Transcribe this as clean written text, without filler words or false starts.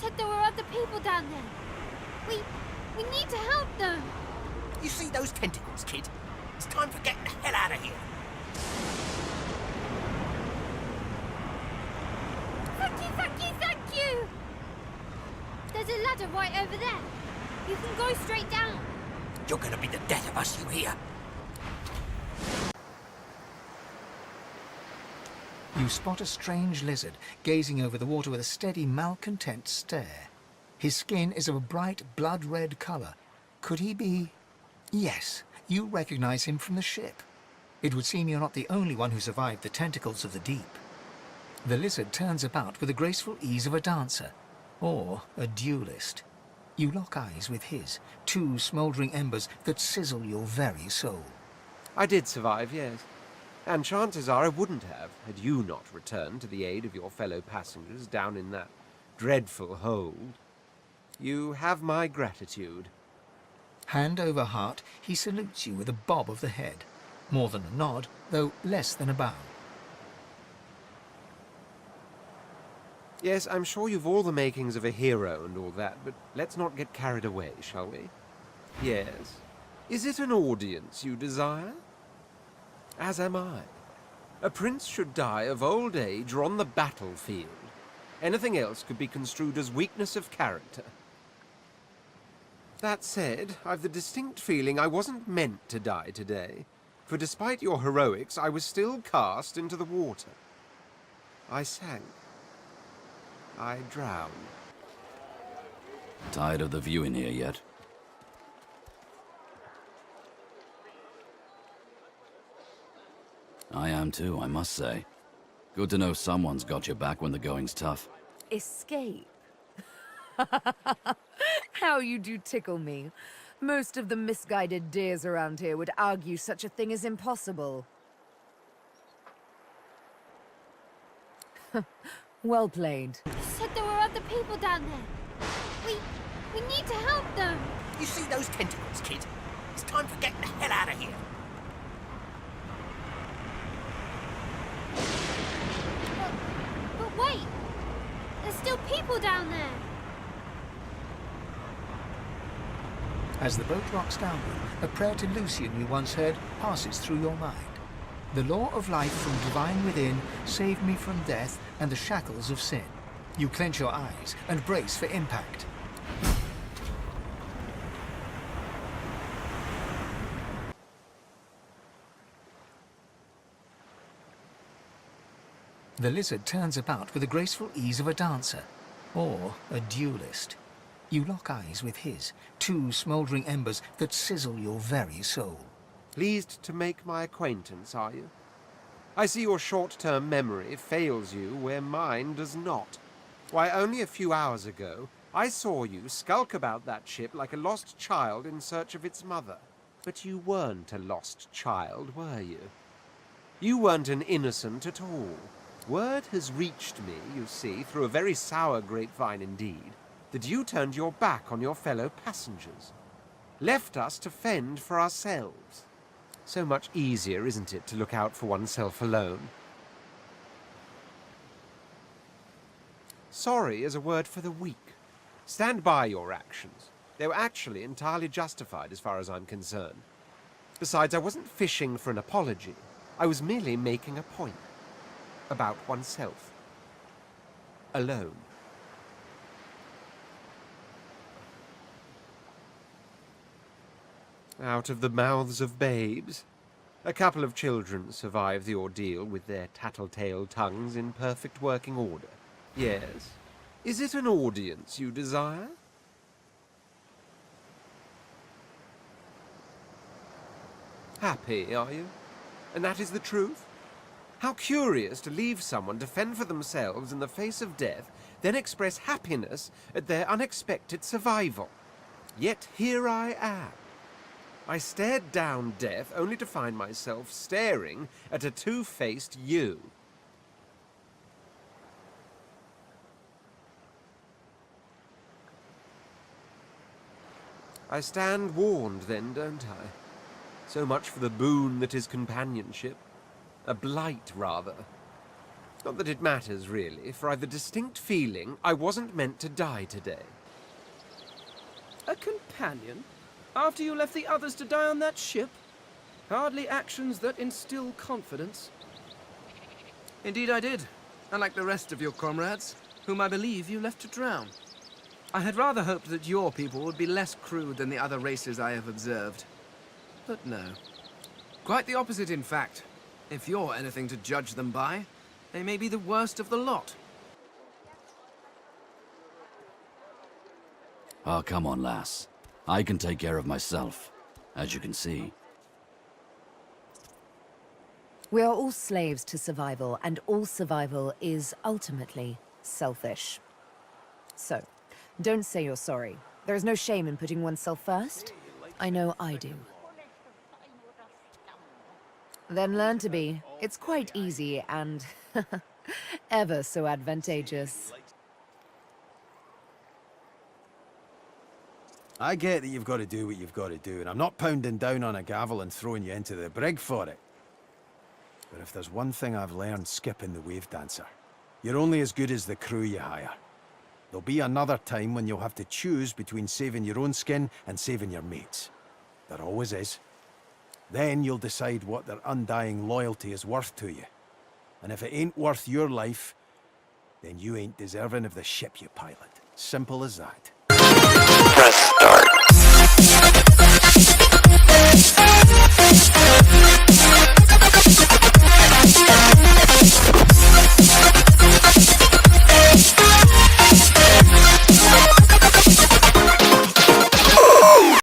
said there were other people down there. We need to help them. You see those tentacles, kid? It's time for getting the hell out of here. Thank you! There's a ladder right over there. You can go straight down. You're gonna be the death of us, you hear? You spot a strange lizard gazing over the water with a steady, malcontent stare. His skin is of a bright, blood-red colour. Could he be... Yes, you recognize him from the ship. It would seem you're not the only one who survived the tentacles of the deep. The lizard turns about with the graceful ease of a dancer, or a duelist. You lock eyes with his, two smouldering embers that sizzle your very soul. I did survive, yes. And chances are I wouldn't have, had you not returned to the aid of your fellow passengers down in that dreadful hold. You have my gratitude. Hand over heart, he salutes you with a bob of the head. More than a nod, though less than a bow. Yes, I'm sure you've all the makings of a hero and all that, but let's not get carried away, shall we? Yes. Is it an audience you desire? As am I. A prince should die of old age or on the battlefield. Anything else could be construed as weakness of character. That said, I've the distinct feeling I wasn't meant to die today, for despite your heroics, I was still cast into the water. I sank. I drowned. Tired of the view in here yet? I am too, I must say. Good to know someone's got your back when the going's tough. Escape? How you do tickle me. Most of the misguided dears around here would argue such a thing is impossible. Well played. You said there were other people down there. We need to help them. You see those tentacles, kid? It's time for getting the hell out of here. But wait. There's still people down there. As the boat rocks downward, a prayer to Lucian you once heard passes through your mind. The law of life from divine within saved me from death and the shackles of sin. You clench your eyes and brace for impact. The lizard turns about with the graceful ease of a dancer, or a duelist. You lock eyes with his, two smouldering embers that sizzle your very soul. Pleased to make my acquaintance, are you? I see your short-term memory fails you where mine does not. Why, only a few hours ago, I saw you skulk about that ship like a lost child in search of its mother. But you weren't a lost child, were you? You weren't an innocent at all. Word has reached me, you see, through a very sour grapevine indeed, that you turned your back on your fellow passengers. Left us to fend for ourselves. So much easier, isn't it, to look out for oneself alone? Sorry is a word for the weak. Stand by your actions. They were actually entirely justified as far as I'm concerned. Besides, I wasn't fishing for an apology. I was merely making a point. About oneself. Alone. Out of the mouths of babes. A couple of children survived the ordeal with their tattletale tongues in perfect working order. Yes. Is it an audience you desire? Happy, are you? And that is the truth? How curious to leave someone to fend for themselves in the face of death, then express happiness at their unexpected survival. Yet here I am. I stared down death only to find myself staring at a two-faced you. I stand warned then, don't I? So much for the boon that is companionship. A blight, rather. Not that it matters, really, for I've the distinct feeling I wasn't meant to die today. A companion? After you left the others to die on that ship? Hardly actions that instill confidence. Indeed I did, unlike the rest of your comrades, whom I believe you left to drown. I had rather hoped that your people would be less crude than the other races I have observed. But no. Quite the opposite, in fact. If you're anything to judge them by, they may be the worst of the lot. Oh, come on, lass. I can take care of myself, as you can see. We are all slaves to survival, and all survival is ultimately selfish. So, don't say you're sorry. There is no shame in putting oneself first. I know I do. Then learn to be. It's quite easy and ever so advantageous. I get that you've got to do what you've got to do, and I'm not pounding down on a gavel and throwing you into the brig for it. But if there's one thing I've learned skipping the wave dancer, you're only as good as the crew you hire. There'll be another time when you'll have to choose between saving your own skin and saving your mates. There always is. Then you'll decide what their undying loyalty is worth to you. And if it ain't worth your life, then you ain't deserving of the ship you pilot. Simple as that. Press start.